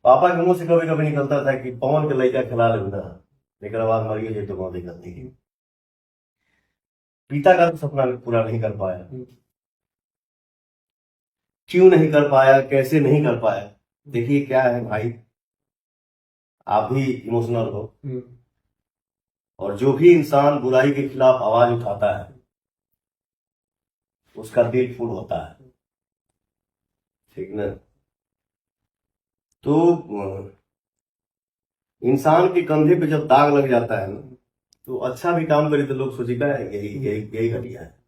पापा के मुंह से कभी कभी निकलता था कि पवन के लड़का खिला लेना, लेकिन आवाज मर गई तो बहुत दिक्कत नहीं। पिता का तो सपना पूरा नहीं कर पाया। क्यों नहीं कर पाया, कैसे नहीं कर पाया? देखिए क्या है भाई, आप भी इमोशनल हो, और जो भी इंसान बुराई के खिलाफ आवाज उठाता है उसका दिल फूल होता है, ठीक ना? तो इंसान के कंधे पे जब दाग लग जाता है ना, तो अच्छा भी काम करे तो लोग सोचेगा यही यही यही घटिया है।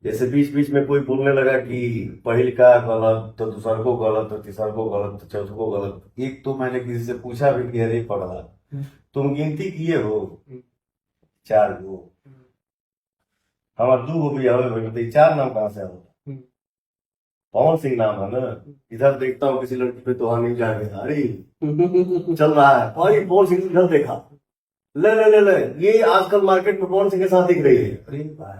जैसे बीच बीच में कोई बोलने लगा कि पढ़ी लिखा गलत, तो दूसर को गलत, तो तीसर को गलत, तो चौथ को गलत। एक तो मैंने किसी से पूछा भी कि अरे पढ़ा तुम गिनती किए हो 4 गो, हमारे 2 गो भी हवे भाई, बताइए 4 नाम कहाँ से हो? पवन सिंह नाम है ना। इधर देखता हूँ किसी लड़की पे तो हम नहीं जाएंगे, अरे चल रहा है और पवन सिंह इधर देखा, ले ले ले ले, ये आजकल मार्केट में पवन सिंह के साथ दिख रही है। अरे भाई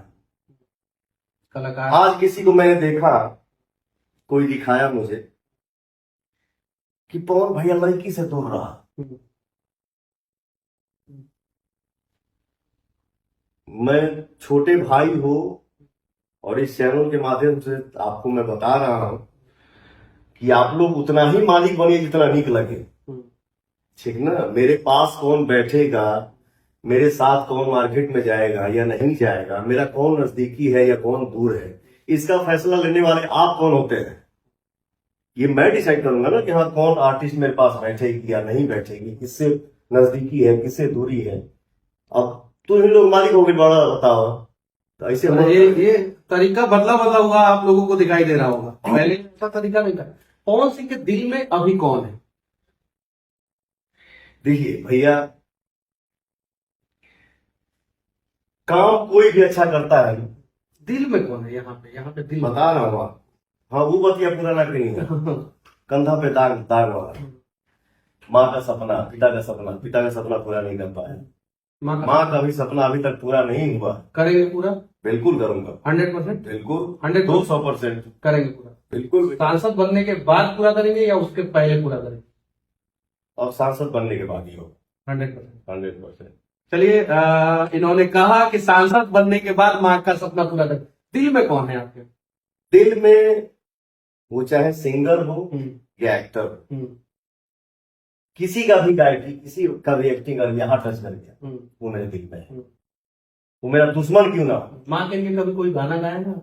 कलाकार। आज किसी को मैंने देखा, कोई दिखाया मुझे कि पवन भैया लड़की से दूर रहा। मैं छोटे भाई हो और इस चैनल के माध्यम से आपको मैं बता रहा हूं कि आप लोग उतना ही मालिक बनिए जितना नीक लगे, ठीक ना? मेरे पास कौन बैठेगा, मेरे साथ कौन मार्केट में जाएगा या नहीं जाएगा, मेरा कौन नजदीकी है या कौन दूर है, इसका फैसला लेने वाले आप कौन होते हैं? ये मैं डिसाइड करूंगा ना कि हाँ कौन आर्टिस्ट मेरे पास बैठेगी या नहीं बैठेगी, किससे नजदीकी है, किससे दूरी है। अब तुम ही लोग मालिक हो गए, बड़ा बताओ। तो ऐसे ये तरीका बदला हुआ आप लोगों को दिखाई दे रहा होगा, पहले ऐसा तरीका नहीं था। पवन सिंह के दिल में अभी कौन है? देखिए भैया, काम कोई भी अच्छा करता है, दिल में कौन है? यहाँ पे दिल बता रहा हूँ। हाँ वो बतिया पूरा ना करेंगे, कंधा पे दाग दाग वाला। माँ का सपना, पिता का सपना, पिता का सपना पूरा नहीं कर पाया। माँ का भी सपना अभी तक पूरा नहीं हुआ। करेंगे पूरा? बिल्कुल करूंगा, 100%। बिल्कुल 200% 200% करेंगे पूरा। बिल्कुल। सांसद बनने के बाद पूरा करेंगे या उसके पहले पूरा करेंगे? और सांसद बनने के बाद ही होगा 100%। चलिए, इन्होंने कहा कि सांसद बनने के बाद माँ का सपना पूरा करें। दिल में कौन है आपके? दिल में वो चाहे सिंगर हो या एक्टर हो, किसी का भी गायकी, किसी का भी एक्टिंग अगर यहाँ टच कर गया वो मेरे दिल में है। वो मेरा दुश्मन क्यों ना हो। माँ के लिए कभी कोई गाना गाया ना?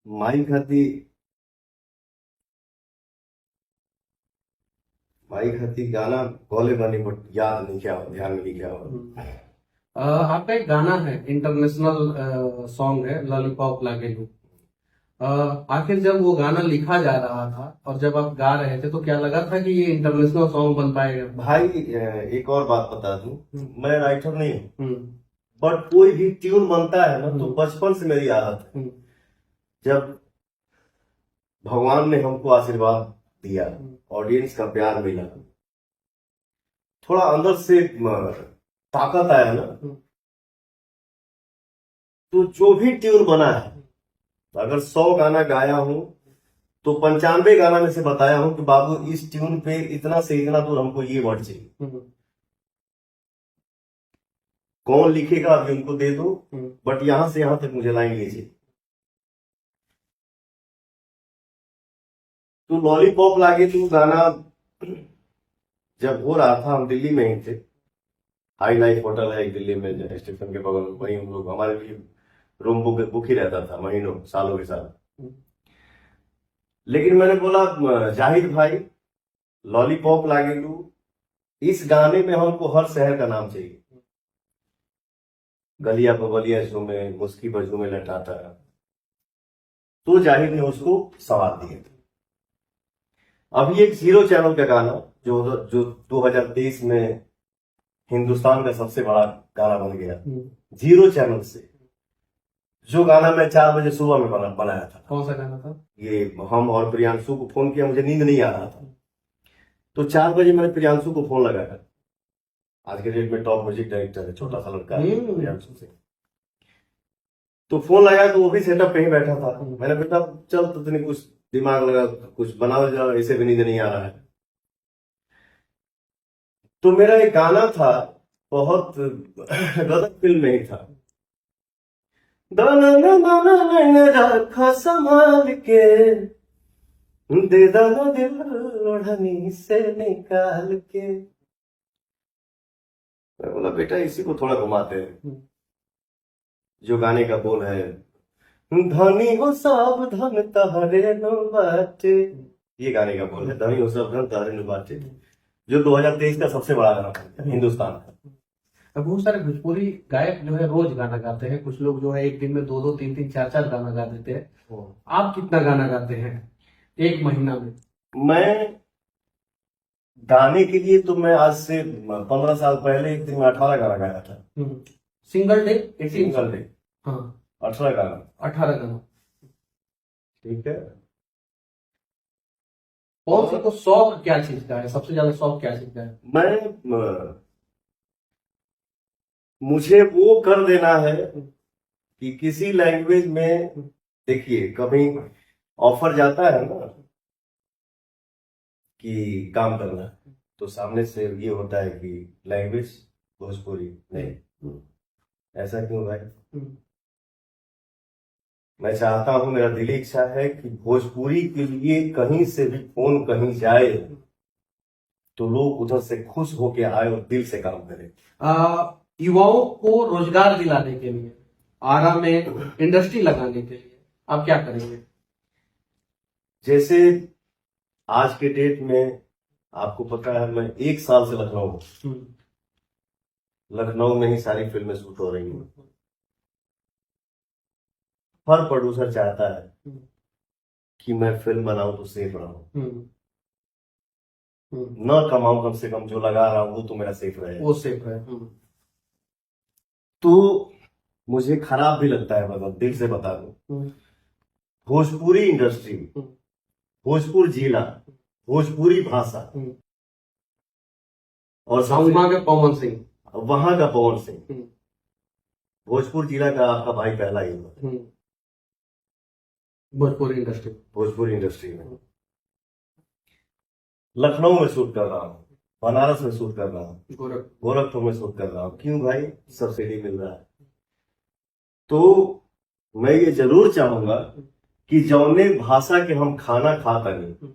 माई खाती गाना बोले बनी, बट याद नहीं क्या हो, ध्यान में नहीं क्या हो। आपका एक गाना है, इंटरनेशनल सॉन्ग है, लॉलीपॉप लागे लू। आखिर जब वो गाना लिखा जा रहा था और जब आप गा रहे थे तो क्या लगा था कि ये इंटरनेशनल सॉन्ग बन पाएगा? भाई एक और बात बता दूं, मैं राइटर नहीं हूँ, बट कोई भी ट्यून बनता है ना तो बचपन से मेरी आदत है। जब भगवान ने हमको आशीर्वाद दिया, ऑडियंस का प्यार मिला, थोड़ा अंदर से ताकत आया ना, तो जो भी ट्यून बना है, तो अगर 100 गाना गाया हूं तो 95 गाना में से बताया हूं कि बाबू इस ट्यून पे इतना से इतना दूर हमको ये वर्ड चाहिए। कौन लिखेगा अभी उनको दे दो, बट यहां से यहां तक मुझे लाइन लीजिए। तो लॉलीपॉप लागे तू गाना जब हो रहा था हम दिल्ली में ही थे। हाई लाइफ होटल है एक दिल्ली में जो स्टेशन के बगल में, वहीं हम लोग, हमारे लिए रूम बुक ही रहता था महीनों सालों के साथ। लेकिन मैंने बोला जाहिद भाई लॉलीपॉप लागेलू, इस गाने में हमको हर शहर का नाम चाहिए। गलिया बलिया झूमे, मुस्की पर झूमे लटाता, तो जाहिद ने उसको सवाल दिए। अभी एक जीरो चैनल का गाना जो 2023 में हिंदुस्तान का सबसे बड़ा गाना बन गया, जीरो चैनल से, जो गाना मैं 4 बजे सुबह में बनाया था। कौन सा गाना था? ये हम और प्रियांशु को फोन किया, मुझे नींद नहीं आ रहा था, तो 4 बजे मैंने प्रियांशु को फोन लगाया। आज के डेट में टॉप म्यूजिक डायरेक्टर है, छोटा सा लड़का है प्रियांशु से। तो फोन लगाया तो वो भी सेटअप पे ही बैठा था। मैंने बेटा चल तो तूने कुछ दिमाग लगा, कुछ बनाओ जरा, ऐसे भी नींद नहीं आ रहा है। तो मेरा एक गाना था, बहुत गदर फिल्म में ही था, दाना दाना मैंने रखा संभाल के, दे दाना दिल ओढ़नी से निकाल के। मैं बोला बेटा इसी को थोड़ा घुमाते हैं। जो गाने का बोल है, धनी हो सावधान तहरे नो बाटे, ये गाने का बोल है, धनी हो सावधान तहरे नो बाटे, जो 2023 का सबसे बड़ा गाना था हिंदुस्तान का। अब बहुत सारे भोजपुरी गायक जो है रोज गाना गाते हैं, कुछ लोग जो है एक दिन में 2-2, 3-3, 4-4 गाना गा देते हैं। आप कितना गाना गाते हैं एक महीना में? मैं गाने के लिए तो मैं आज से 15 साल पहले एक दिन में 18 गाना गाया था। Single day? Single day. हाँ, 18 गाना। 18 गाना। ठीक है। और सबको शौक क्या चीज का है? सबसे ज्यादा शौक क्या चीज का है? मुझे वो कर देना है कि किसी लैंग्वेज में, देखिए कभी ऑफर जाता है ना कि काम करना, तो सामने से ये होता है कि लैंग्वेज भोजपुरी नहीं, ऐसा क्यों भाई? मैं चाहता हूं, मेरा दिली इच्छा है कि भोजपुरी के लिए कहीं से भी फोन कहीं जाए तो लोग उधर से खुश होके आए और दिल से काम करें। युवाओं को रोजगार दिलाने के लिए, आरा में इंडस्ट्री लगाने के लिए आप क्या करेंगे? जैसे आज के डेट में आपको पता है, मैं 1 साल से लखनऊ हूं। लखनऊ में ही सारी फिल्में शूट हो रही हैं। हर प्रोड्यूसर चाहता है कि मैं फिल्म बनाऊं तो सेफ रहूं, न कमाऊं, कम से कम जो लगा रहा हूं वो तो मेरा सेफ रहे, वो सेफ है। तो मुझे खराब भी लगता है, मतलब दिल से बता दूं, भोजपुरी इंडस्ट्री, भोजपुर जिला, भोजपुरी भाषा, और वहां के पवन सिंह, वहां का पवन सिंह, भोजपुर जिला का आपका भाई पहला ही हुआ भोजपुरी इंडस्ट्री में। लखनऊ में शूट कर रहा हूँ, बनारस में शूट कर रहा हूँ, गोरखपुर में शूट कर रहा हूँ। क्यों भाई? सब्सिडी मिल रहा है। तो मैं ये जरूर चाहूंगा कि जौने भाषा के हम खाना खाता नहीं,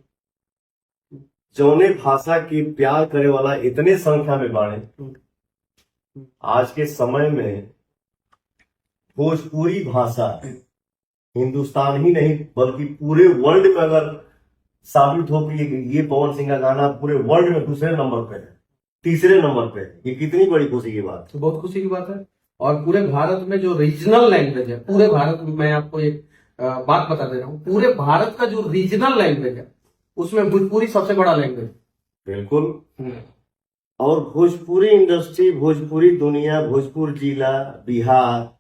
जौने भाषा के प्यार करे वाला इतने संख्या में बाढ़े, आज के समय में भोजपुरी भाषा हिंदुस्तान ही नहीं बल्कि पूरे वर्ल्ड में अगर साबित हो कि ये पवन सिंह का गाना पूरे वर्ल्ड में दूसरे नंबर पे है, तीसरे नंबर पे है, ये कितनी बड़ी खुशी की बात है। बहुत खुशी की बात है। और पूरे भारत में जो रीजनल लैंग्वेज है, पूरे भारत में, मैं आपको एक बात बता दे रहा हूँ, पूरे भारत का जो रीजनल लैंग्वेज है उसमें भोजपुरी सबसे बड़ा लैंग्वेज। बिल्कुल। और भोजपुरी इंडस्ट्री, भोजपुरी दुनिया, भोजपुर जिला, बिहार,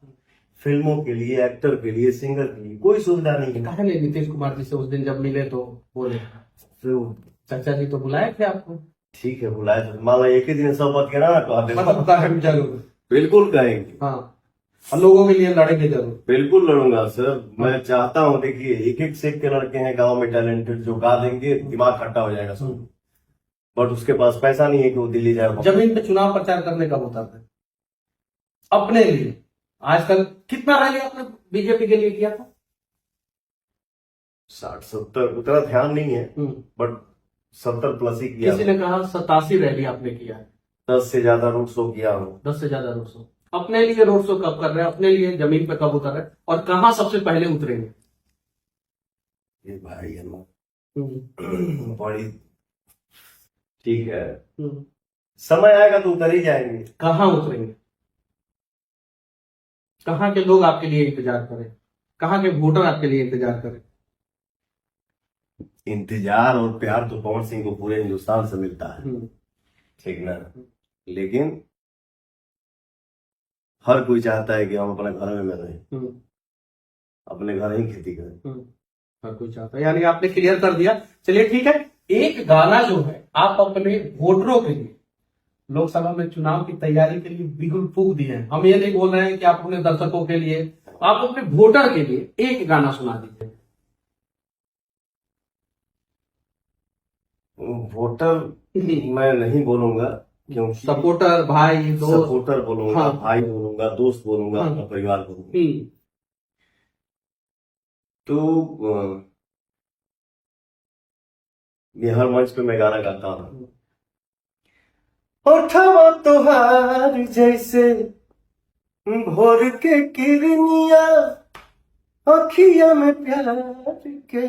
फिल्मों के लिए, एक्टर के लिए, सिंगर के लिए कोई सुविधा नहीं है। कहा नहीं नीतीश कुमार जी से उस दिन जब मिले तो बोले, तो चाचा जी तो बुलाए थे आपको? ठीक है बुलाए थे, मान लो एक ही दिन सब बात कहना ना, जरूर बिल्कुल कहेंगे। हाँ, हम लोगों के लिए लड़ेंगे जरूर। बिल्कुल लड़ूंगा सर। मैं चाहता हूँ, देखिए एक एक सेक के लड़के हैं गांव में टैलेंटेड, जो गा देंगे, दिमाग खट्टा हो जाएगा सब, बट उसके पास पैसा नहीं है कि वो दिल्ली जाए। जमीन पे चुनाव प्रचार करने का होता था अपने लिए। आज तक कितना रैली आपने बीजेपी के लिए किया था? 60-70, उतना ध्यान नहीं है, बट 70 प्लस ही किया किसी ने कहा 87 रैली आपने किया है, 10 से ज्यादा रोड शो किया हूँ। 10 से ज्यादा रोड शो। अपने लिए रोड शो कब कर रहे हैं, अपने लिए जमीन पे कब उतर रहे हैं, और कहाँ सबसे पहले उतरेंगे? ये भाई है ना हम्म, बड़ी ठीक है, हम्म। समय आएगा तो उतर ही जाएंगे। कहाँ उतरेंगे? कहाँ के लोग आपके लिए इंतजार करें, कहाँ के वोटर आपके लिए इंतजार करें? इंतजार और प्यार तो पवन सिंह को पूरे हिंदुस्तान से मिलता है, हम्म, ठीक ना। लेकिन हर कोई चाहता है कि हम अपने घर में रहें, हम्म, अपने घर ही खेती करें। हर कोई चाहता है, यानी आपने क्लियर कर दिया। चलिए ठीक है, एक गाना जो है आप अपने वोटरों के लिए लोकसभा में चुनाव की तैयारी के लिए बिल्कुल फूक दिए हैं। हम ये नहीं बोल रहे हैं कि आप अपने दर्शकों के लिए, आप अपने वोटर के लिए एक गाना सुना दीजिए। वोटर मैं नहीं बोलूंगा, क्योंकि सपोर्टर, भाई, दोस्त। सपोर्टर बोलूंगा, हाँ। भाई बोलूंगा, दोस्त बोलूंगा, हाँ। अपना परिवार बोलूंगा। तो ये हर मंच पे मैं गाना गाता हूँ। उठावा तोहार जैसे भोर के किरनिया, अखिया में प्यार के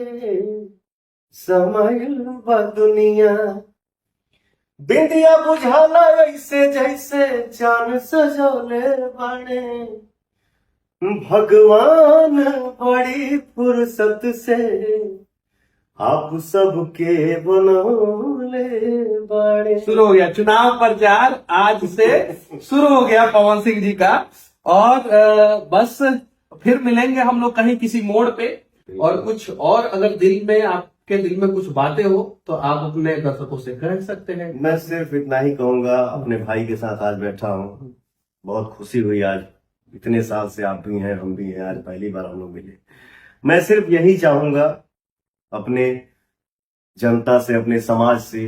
समाइल बा दुनिया, बिंदिया बुझाला ऐसे जैसे चांद सजौले बाणे, भगवान बड़ी फुर्सत से आप सबके बनौले बाड़े। शुरू हो गया चुनाव प्रचार, आज से शुरू हो गया पवन सिंह जी का। और बस फिर मिलेंगे हम लोग कहीं किसी मोड़ पे, और कुछ और अगर दिल में आपके दिल में कुछ बातें हो तो आप अपने दर्शकों से कह सकते हैं। मैं सिर्फ इतना ही कहूंगा, अपने भाई के साथ आज बैठा हूँ, बहुत खुशी हुई आज। इतने साल से आप भी हैं, हम भी हैं, आज पहली बार हम लोग मिले। मैं सिर्फ यही चाहूंगा अपने जनता से, अपने समाज से,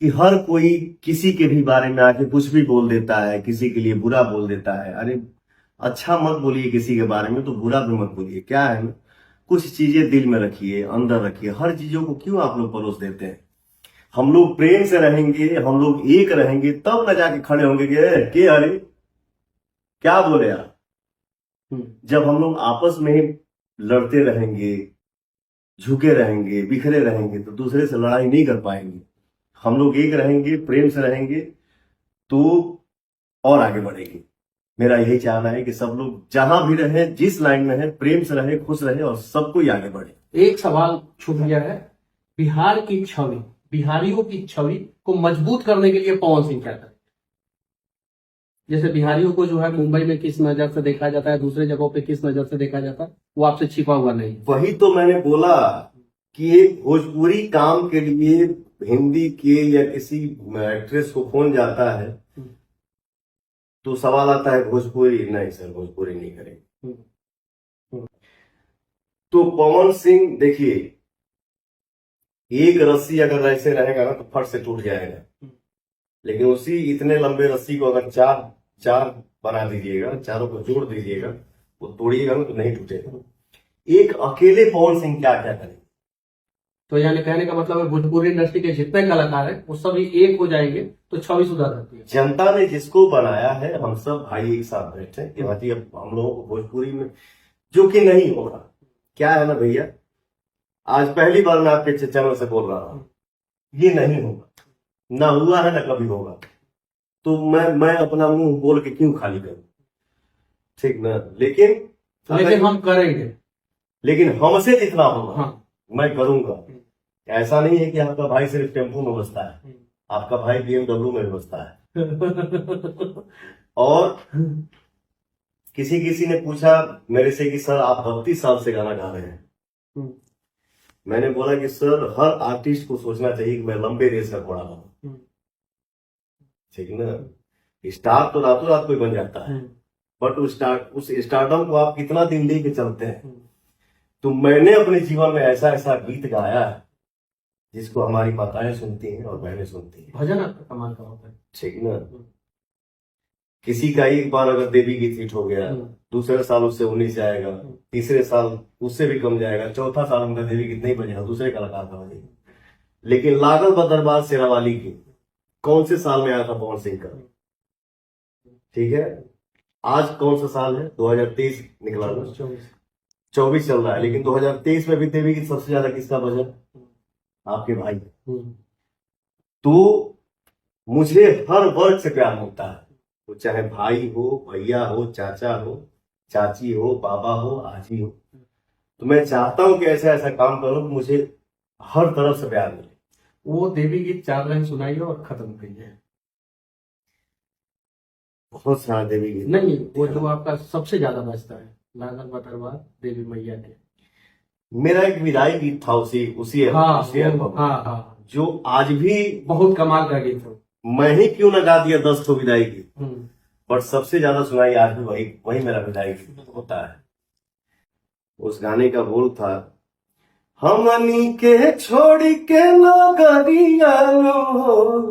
कि हर कोई किसी के भी बारे में आके कुछ भी बोल देता है, किसी के लिए बुरा बोल देता है। अरे अच्छा मत बोलिए किसी के बारे में, तो बुरा भी मत बोलिए। क्या है ना, कुछ चीजें दिल में रखिए, अंदर रखिए। हर चीजों को क्यों आप लोग परोस देते हैं? हम लोग प्रेम से रहेंगे, हम लोग एक रहेंगे, तब न जाके खड़े होंगे कि अरे क्या बोले यार। जब हम लोग आपस में ही लड़ते रहेंगे, झुके रहेंगे, बिखरे रहेंगे, तो दूसरे से लड़ाई नहीं कर पाएंगे। हम लोग एक रहेंगे, प्रेम से रहेंगे, तो और आगे बढ़ेंगे। मेरा यही चाहना है कि सब लोग जहां भी रहे, जिस लाइन में है, प्रेम से रहे, खुश रहे और सबको ही आगे बढ़े। एक सवाल छूट गया है, बिहार की छवि, बिहारियों की छवि को मजबूत करने के लिए पवन सिंह क्या करें? जैसे बिहारियों को जो है मुंबई में किस नजर से देखा जाता है, दूसरे जगहों पे किस नजर से देखा जाता है, वो आपसे छिपा हुआ नहीं। वही तो मैंने बोला कि एक भोजपुरी काम के लिए हिंदी के या किसी एक्ट्रेस को फोन जाता है तो सवाल आता है भोजपुरी, नहीं सर भोजपुरी नहीं करेंगे। तो पवन सिंह देखिए, एक रस्सी अगर ऐसे रहेगा ना तो फट से टूट जाएगा, लेकिन उसी इतने लंबे रस्सी को अगर चार बना दीजिएगा, चारों को जोड़ दीजिएगा, वो तोड़िएगा ना तो नहीं टूटेगा। एक अकेले पवन सिंह क्या क्या करेंगे? तो यानी कहने का मतलब है भोजपुरी इंडस्ट्री के जितने कलाकार हैं वो सभी एक हो जाएंगे तो छवि सुधर जाती है। जनता ने जिसको बनाया है, हम सब भाई एक साथ बैठे कि भाई अब हम लोगों को भोजपुरी में, जो कि नहीं होगा। क्या है ना भैया, आज पहली बार मैं आपके चैनल से बोल रहा हूं, ये नहीं होगा, ना हुआ है ना कभी होगा। तो मैं अपना मुंह बोल के क्यों खाली करूं, ठीक ना। लेकिन हम करेंगे, लेकिन हमसे जितना होगा हाँ। मैं करूंगा। ऐसा नहीं है कि आपका भाई सिर्फ टेम्पो में बसता है, आपका भाई BMW में भी बसता है। और किसी ने पूछा मेरे से कि सर आप 32 साल से गाना गा रहे हैं। मैंने बोला कि सर हर आर्टिस्ट को सोचना चाहिए कि मैं लंबे रेस का घोड़ा हूं, ठीक है ना। स्टार तो रातों रात कोई बन जाता है, बट उस स्टारडम को आप कितना दिन लेके चलते हैं। तो मैंने अपने जीवन में ऐसा ऐसा गीत गाया है जिसको हमारी माताएं सुनती हैं और बहनें सुनती हैं। भजन आपका कमाल का होता है, ठीक ना। किसी का एक बार अगर देवी गीत हिट हो गया, दूसरे साल उससे 19 जाएगा, तीसरे साल उससे भी कम जाएगा, चौथा साल उनका देवी गीत नहीं बजेगा, दूसरे कलाकार का बजेगा। लेकिन लागल बा दरबार शेरावाली की कौन से साल में आया था पवन सिंह का? ठीक है, आज कौन सा साल है? 2023 निकला, 24 चल रहा है, लेकिन 2023 में भी देवी गीत सबसे ज्यादा किसका बजा? आपके भाई। तो मुझे हर वर्ग से प्यार मिलता है, तो चाहे भाई हो, भैया हो, चाचा हो, चाची हो, बाबा हो, आजी हो। तो मैं चाहता हूं कि ऐसा ऐसा काम करूं कि मुझे हर तरफ से प्यार मिले। वो देवी गीत 4 लाइन सुनाइए और खत्म करिए। बहुत सारा देवी गीत। नहीं, वो जो आपका सबसे ज्यादा बजता है, लागल बा दरबार देवी मैया के। मेरा एक विदाई गीत था उसी एल्बम, हाँ, जो आज भी बहुत कमाल का गीत है। मैं ही क्यों ना गा दिया 10 तो विदाई गीत, बट सबसे ज्यादा सुनाई आज भी वही मेरा विदाई गीत होता है। उस गाने का बोल था, हमनी के छोड़ के नगरिया हो,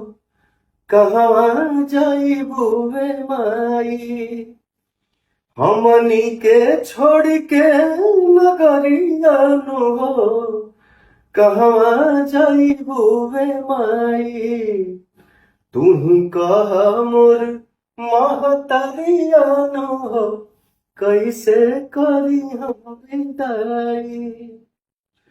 कहाँ जाइबू वे माई। हमनी के छोड़ के नगरिया हो, कहाँ जाइबू वे माई। तू ही कह मोर महतरिया हो, कैसे करी हम विदाई।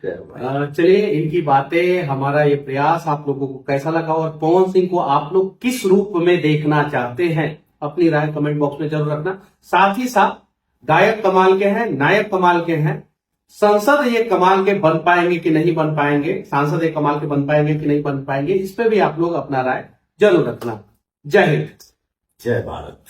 चलिए, इनकी बातें, हमारा ये प्रयास आप लोगों को कैसा लगा और पवन सिंह को आप लोग किस रूप में देखना चाहते हैं, अपनी राय कमेंट बॉक्स में जरूर रखना। साथ ही साथ गायक कमाल के हैं, नायक कमाल के हैं, संसद ये कमाल के बन पाएंगे कि नहीं बन पाएंगे, सांसद ये कमाल के बन पाएंगे कि नहीं बन पाएंगे, इस पे भी आप लोग अपना राय जरूर रखना। जय हिंद, जय भारत।